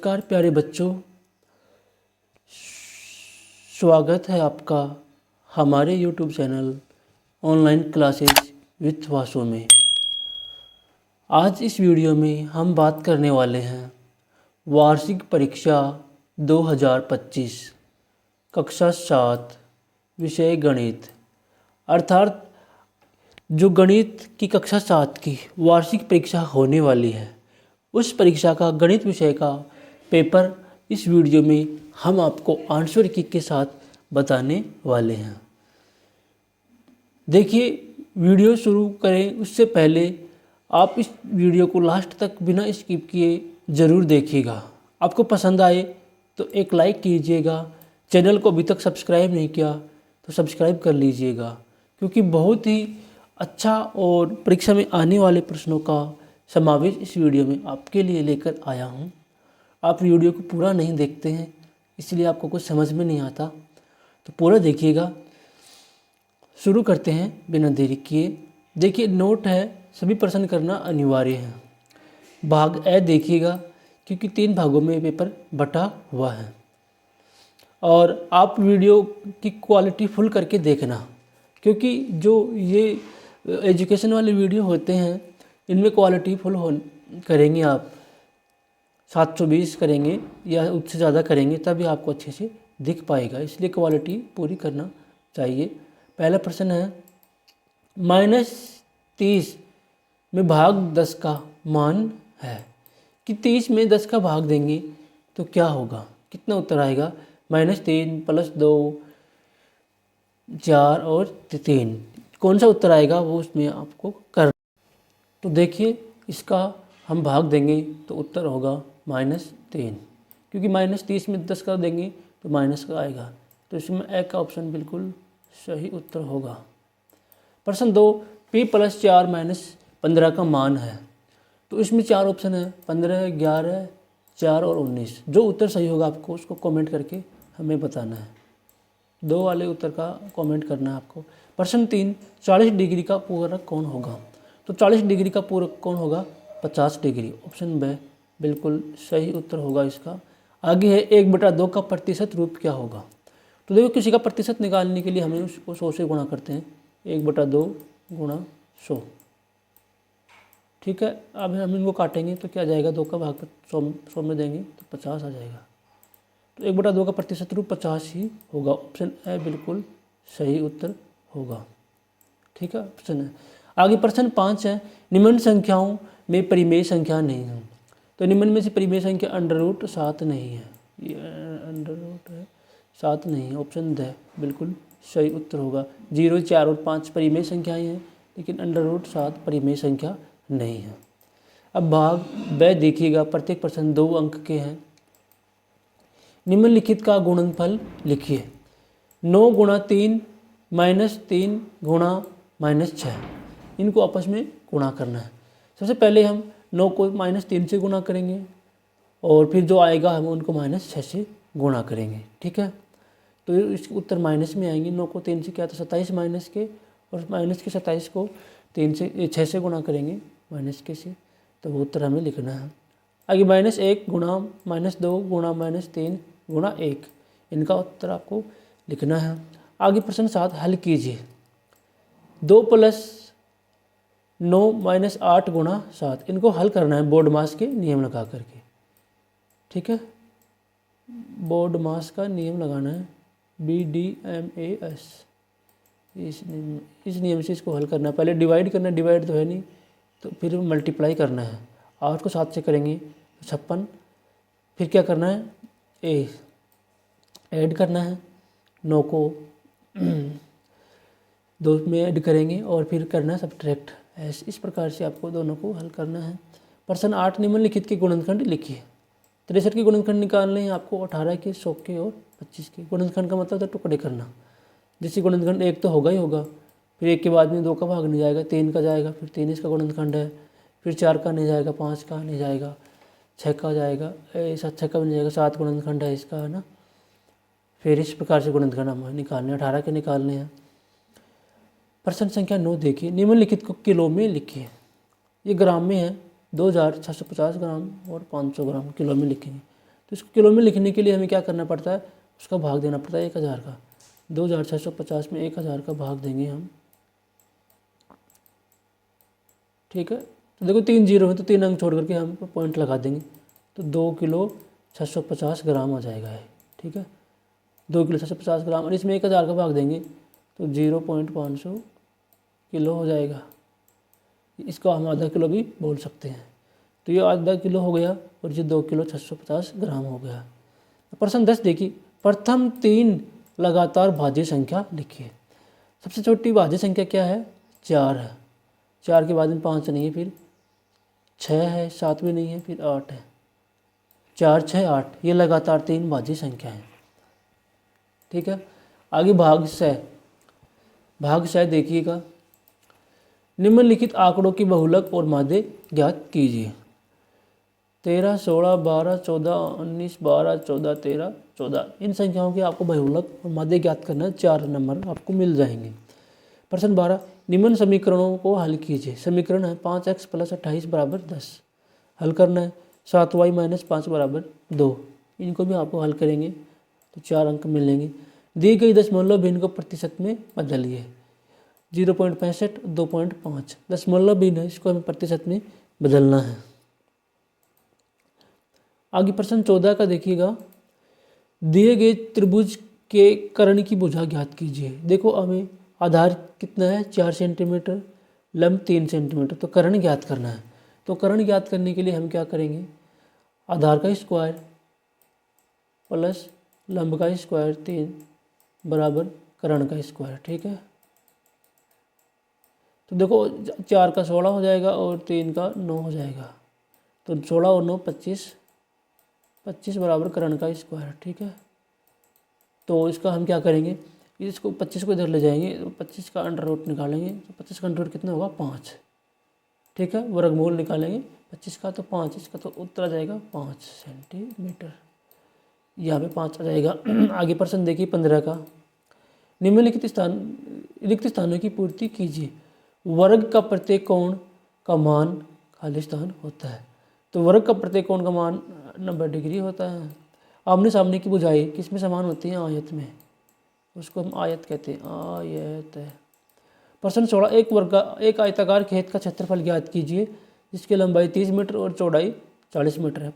नमस्कार प्यारे बच्चों, स्वागत है आपका हमारे YouTube channel online classes with Vasu में। आज इस वीडियो में हम बात करने वाले हैं वार्षिक परीक्षा 2025 कक्षा 7 विषय गणित, अर्थात जो गणित की कक्षा 7 की वार्षिक परीक्षा होने वाली है, उस परीक्षा का गणित विषय का पेपर इस वीडियो में हम आपको आंसर की के साथ बताने वाले हैं। देखिए, वीडियो शुरू करें उससे पहले आप इस वीडियो को लास्ट तक बिना स्किप किए ज़रूर देखिएगा। आपको पसंद आए तो एक लाइक कीजिएगा। चैनल को अभी तक सब्सक्राइब नहीं किया तो सब्सक्राइब कर लीजिएगा, क्योंकि बहुत ही अच्छा और परीक्षा में आने वाले प्रश्नों का समावेश इस वीडियो में आपके लिए लेकर आया हूँ। आप वीडियो को पूरा नहीं देखते हैं, इसलिए आपको कुछ समझ में नहीं आता, तो पूरा देखिएगा। शुरू करते हैं बिना देरी किए। देखिए, नोट है, सभी प्रश्न करना अनिवार्य है। भाग ए देखिएगा, क्योंकि 3 भागों में पेपर बटा हुआ है और आप वीडियो की क्वालिटी फुल करके देखना, क्योंकि जो ये एजुकेशन वाले वीडियो होते हैं इनमें क्वालिटी फुल करेंगे आप 720 करेंगे या उससे ज़्यादा करेंगे तभी आपको अच्छे से दिख पाएगा, इसलिए क्वालिटी पूरी करना चाहिए। पहला प्रश्न है, -30 में भाग 10 का मान है कि 30 में 10 का भाग देंगे तो क्या होगा, कितना उत्तर आएगा। -3 + 2 4 और 3, कौन सा उत्तर आएगा वो उसमें आपको कर। तो देखिए, इसका हम भाग देंगे तो उत्तर होगा -3, क्योंकि -30 में 10 का देंगे तो माइनस का आएगा, तो इसमें ए का ऑप्शन बिल्कुल सही उत्तर होगा। प्रश्न 2, p + 4 - 15 का मान है, तो इसमें 4 ऑप्शन है, 15, 11, 4 और 19। जो उत्तर सही होगा आपको उसको कमेंट करके हमें बताना है। 2 वाले उत्तर का कमेंट करना है आपको। प्रश्न 3, 40 डिग्री का पूरक कौन होगा, तो 40 डिग्री का पूरक कौन होगा, 50 डिग्री। ऑप्शन बी बिल्कुल सही उत्तर होगा इसका। आगे है 1/2 का प्रतिशत रूप क्या होगा, तो देखो, किसी का प्रतिशत निकालने के लिए हमें उसको 100 से गुणा करते हैं। 1/2 × 100, ठीक है। अब हम इनको काटेंगे तो क्या जाएगा, 2 का भाग 100 में देंगे तो 50 आ जाएगा, तो 1/2 का प्रतिशत रूप 50 ही होगा। ऑप्शन ए बिल्कुल सही उत्तर होगा, ठीक है। ऑप्शन है। आगे प्रश्न 5 है, निम्न संख्याओं में परिमेय संख्या नहीं है, तो निम्न में से परिमेय संख्या √7 नहीं है, ये √7 नहीं है। ऑप्शन द बिल्कुल सही उत्तर होगा। 0, 4 और 5 परिमेय संख्याएं हैं, लेकिन √7 परिमेय संख्या नहीं है। अब भाग ब देखिएगा, प्रत्येक प्रश्न 2 अंक के हैं। निम्नलिखित का गुणनफल लिखिए। 9 × 3 -3 × -6, इनको आपस में गुणा करना है। सबसे पहले हम 9 को -3 से गुणा करेंगे और फिर जो आएगा हम उनको -6 से गुणा करेंगे, ठीक है। तो इसके उत्तर माइनस में आएंगे। 9 को 3 से क्या, तो 27 माइनस के, और माइनस के 27 को 6 से गुणा करेंगे माइनस के से, तो वो उत्तर हमें लिखना है। आगे -1 × -2 × -3 × 1, इनका उत्तर आपको लिखना है। आगे प्रश्न 7 हल कीजिए। 2 + 9 - 8 × 7, इनको हल करना है बोर्ड मास के नियम लगा करके, ठीक है। बोर्ड मास का नियम लगाना है, BDMAS, इस नियम से इसको हल करना है। पहले डिवाइड करना है, डिवाइड तो है नहीं, तो फिर मल्टीप्लाई करना है। 8 को 7 से करेंगे 56, फिर क्या करना है, ऐड करना है। 9 को 2 में ऐड करेंगे और फिर करना है सब्ट्रैक्ट। इस प्रकार से आपको दोनों को हल करना है। प्रश्न 8, निम्नलिखित के गुणनखंड लिखिए। 63 के गुणनखंड निकालने हैं आपको, 18 के, 100 के और 25 के। गुणनखंड का मतलब था टुकड़े करना। जैसे गुणनखंड 1 तो होगा ही होगा, फिर 1 के बाद में 2 का भाग नहीं जाएगा, 3 का जाएगा, फिर 3 इसका गुणनखंड है, फिर 4 का नहीं जाएगा, 5 का नहीं जाएगा, 6 का जाएगा, 6 का भी नहीं जाएगा, 7 गुणनखंड है इसका, है ना। फिर इस प्रकार से गुणनखंड हमें निकालने, 18 के निकालने हैं। प्रश्न संख्या 9 देखिए, निम्नलिखित को किलो में लिखिए। ये ग्राम में है, 2650 ग्राम और 500 ग्राम किलो में लिखेंगे। तो इसको किलो में लिखने के लिए हमें क्या करना पड़ता है, उसका भाग देना पड़ता है 1000 का। 2650 में 1000 का भाग देंगे हम, ठीक है। तो देखो 3 जीरो है तो 3 अंक छोड़ करके हम पॉइंट लगा देंगे, तो 2 किलो 650 ग्राम आ जाएगा है, ठीक है। 2 किलो 650 ग्राम, और इसमें 1000 का भाग देंगे तो 0.500 किलो हो जाएगा। इसको हम आधा किलो भी बोल सकते हैं। तो ये आधा किलो हो गया और ये 2 किलो 650 ग्राम हो गया। प्रश्न 10 देखिए, प्रथम 3 लगातार भाज्य संख्या लिखिए। सबसे छोटी भाज्य संख्या क्या है, 4 है। 4 के बाद में 5 नहीं है, फिर 6 है, 7 भी नहीं है, फिर 8 है। 4, 6, 8 ये लगातार 3 भाज्य संख्या है, ठीक है। आगे भाग से देखिएगा, निम्नलिखित आंकड़ों की बहुलक और माध्य ज्ञात कीजिए। 13, 16, 12, 14, 19, 12, 14, 13, 14 इन संख्याओं की आपको बहुलक और माध्य ज्ञात करना है। 4 नंबर आपको मिल जाएंगे। प्रश्न 12, निम्न समीकरणों को हल कीजिए। समीकरण है 5x + 28 = 10, हल करना है। 7y - 5 = 2, इनको भी आपको हल करेंगे तो 4 अंक मिलेंगे। दी गई दशमलव भिन्न को प्रतिशत में बदलिए। 0.65, 2.5 दशमलव भिन्न है, इसको हमें प्रतिशत में बदलना है। आगे प्रश्न 14 का देखिएगा, दिए गए त्रिभुज के कर्ण की भुजा ज्ञात कीजिए। देखो हमें आधार कितना है 4 सेंटीमीटर, लंब 3 सेंटीमीटर, तो कर्ण ज्ञात करना है। तो कर्ण ज्ञात करने के लिए हम क्या करेंगे, आधार का स्क्वायर प्लस लंब का स्क्वायर 3 बराबर कर्ण का स्क्वायर, ठीक है। तो देखो 4 का 16 हो जाएगा और 3 का 9 हो जाएगा, तो 16 और 9 25, 25 बराबर कर्ण का स्क्वायर, ठीक है। तो इसका हम क्या करेंगे, इसको 25 को इधर ले जाएंगे, तो 25 का अंडर रूट निकालेंगे, तो 25 का अंडर रूट कितना होगा 5, ठीक है। वर्गमूल निकालेंगे 25 का, तो 5, इसका तो उत्तर आ जाएगा 5 सेंटीमीटर, यहाँ पे 5 आ जाएगा। आगे प्रश्न देखिए 15 का, निम्नलिखित रिक्त स्थानों की पूर्ति कीजिए। वर्ग का प्रत्येक कोण का मान खाली स्थान होता है। तो वर्ग का प्रत्येक कोण का मान 90 डिग्री होता है। आमने सामने की भुजाएं किस में समान होती हैं, आयत में, उसको हम आयत कहते हैं, आयत। प्रश्न 16, एक आयताकार खेत का क्षेत्रफल ज्ञात कीजिए जिसकी लंबाई 30 मीटर और चौड़ाई 40 मीटर है।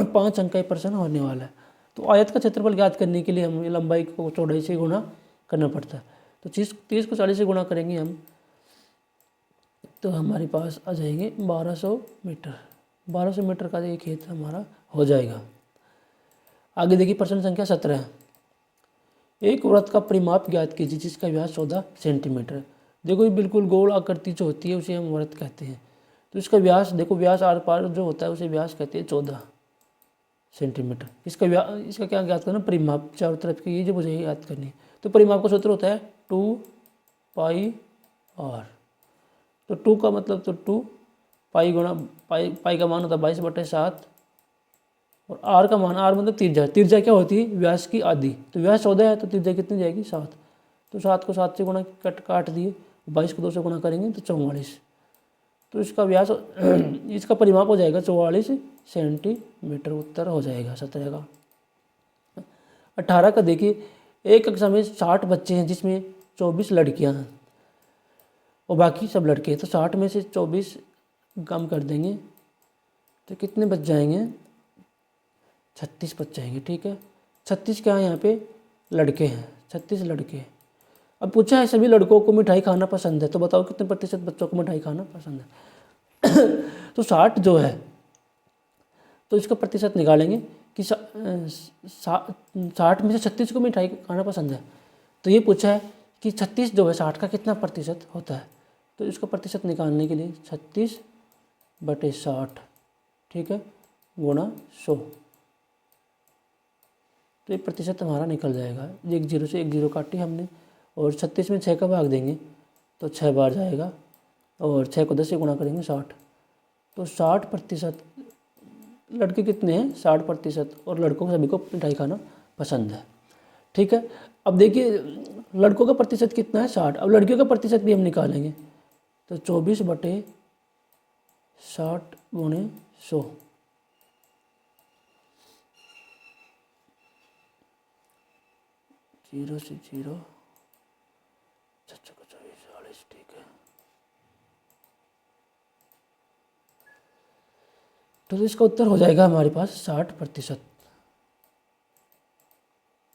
5 अंक का प्रश्न होने वाला है। तो आयत का क्षेत्रफल ज्ञात करने के लिए हमें लंबाई को चौड़ाई से गुणा करना पड़ता है। तो 30 को 40 से गुणा करेंगे हम, तो हमारे पास आ जाएंगे 1200 मीटर। 1200 मीटर का ये खेत हमारा हो जाएगा। आगे देखिए प्रश्न संख्या 17, एक वृत्त का परिमाप ज्ञात कीजिए जिसका व्यास 14 सेंटीमीटर। देखो ये बिल्कुल गोल आकृति जो होती है उसे हम वृत्त कहते हैं। तो इसका व्यास देखो, व्यास आर पार जो होता है उसे व्यास कहते हैं 14 सेंटीमीटर। इसका क्या ज्ञात करना, परिमाप, चारों तरफ की ये जो मुझे याद करनी है। तो परिमाप का सूत्र होता है 2πr। तो 2 का मतलब तो 2 पाई गुणा पाई का मान होता है 22/7, और आर का मान, आर मतलब त्रिज्या। त्रिज्या क्या होती है, व्यास की आधी। तो व्यास 14 है तो त्रिज्या कितनी जाएगी 7। तो 7 को 7 से गुणा काट दिए, 22 को 2 से गुणा करेंगे तो 44। तो इसका व्यास इसका परिमाप हो जाएगा 44 सेंटीमीटर, उत्तर हो जाएगा 17 का। 18 का देखिए, एक कक्षा में 60 बच्चे हैं जिसमें 24 लड़कियां हैं और बाकी सब लड़के हैं। तो 60 में से 24 कम कर देंगे तो कितने बच जाएंगे, 36 बच जाएंगे, ठीक है। 36 क्या है, यहाँ पे लड़के हैं, 36 लड़के। अब पूछा है सभी लड़कों को मिठाई खाना पसंद है, तो बताओ कितने प्रतिशत बच्चों को मिठाई खाना पसंद है। तो 60 जो है, तो इसका प्रतिशत निकालेंगे कि 60 में से 36 को मिठाई खाना पसंद है। तो ये पूछा है कि 36 जो है 60 का कितना प्रतिशत होता है। तो इसका प्रतिशत निकालने के लिए 36/60, ठीक है, गुणा 100। तो ये प्रतिशत हमारा निकल जाएगा। एक 0 से एक 0 काटी हमने, और 36 में 6 का भाग देंगे तो 6 बार जाएगा, और 6 को 10 से गुणा करेंगे 60। तो 60% लड़के कितने हैं, 60%, और लड़कों को सभी को मिठाई खाना पसंद है, ठीक है। अब देखिए लड़कों का प्रतिशत कितना है 60। अब लड़कियों का प्रतिशत भी हम निकालेंगे, तो 24/60 × 100। 0 से 0 7 को 24 40, ठीक है। तो इसका उत्तर हो जाएगा हमारे पास 60%।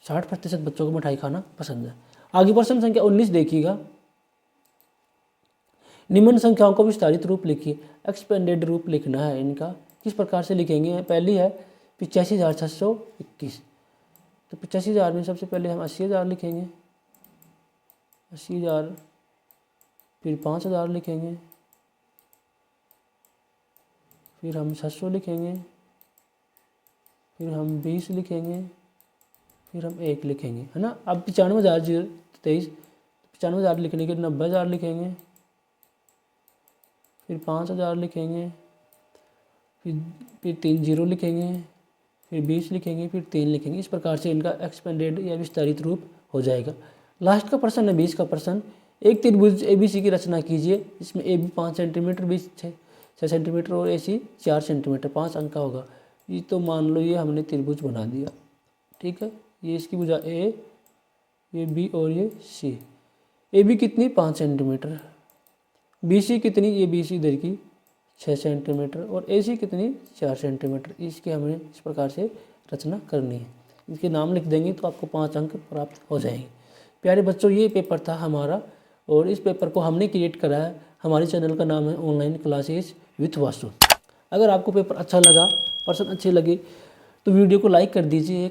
60% बच्चों को मिठाई खाना पसंद है। आगे प्रश्न संख्या 19 देखिएगा। निम्न संख्याओं को विस्तारित रूप लिखिए। एक्सपेंडेड रूप लिखना है इनका। किस प्रकार से लिखेंगे? पहली है 85,621। तो 85,000 में सबसे पहले हम 80,000 लिखेंगे, 80,000, फिर 5,000 लिखेंगे, फिर हम 700 लिखेंगे, फिर हम 20 लिखेंगे, फिर हम 1 लिखेंगे, है ना। अब 95,023, 95,000 लिखने के 90,000 लिखेंगे, फिर 5,000 लिखेंगे, फिर 3 0 लिखेंगे, फिर 20 लिखेंगे, फिर 3 लिखेंगे। इस प्रकार से इनका एक्सपेंडेड या विस्तारित रूप हो जाएगा। लास्ट का प्रश्न है 20 का प्रश्न। एक त्रिभुज ABC की रचना कीजिए। इसमें AB 5 सेंटीमीटर, BC 6 सेंटीमीटर और AC 4 सेंटीमीटर, 5 अंक का होगा। ये तो मान लो ये हमने त्रिभुज बना दिया, ठीक है। ये इसकी भुजा A, ये B और ये C। AB कितनी? 5 सेंटीमीटर। BC कितनी? ये BC इधर की 6 सेंटीमीटर और AC कितनी? 4 सेंटीमीटर। इसके हमें इस प्रकार से रचना करनी है। इसके नाम लिख देंगे तो आपको 5 अंक प्राप्त हो जाएंगे। प्यारे बच्चों, ये पेपर था हमारा और इस पेपर को हमने क्रिएट करा है। हमारे चैनल का नाम है ऑनलाइन क्लासेस विथ वासु। अगर आपको पेपर अच्छा लगा, प्रश्न अच्छे लगे तो वीडियो को लाइक कर दीजिए।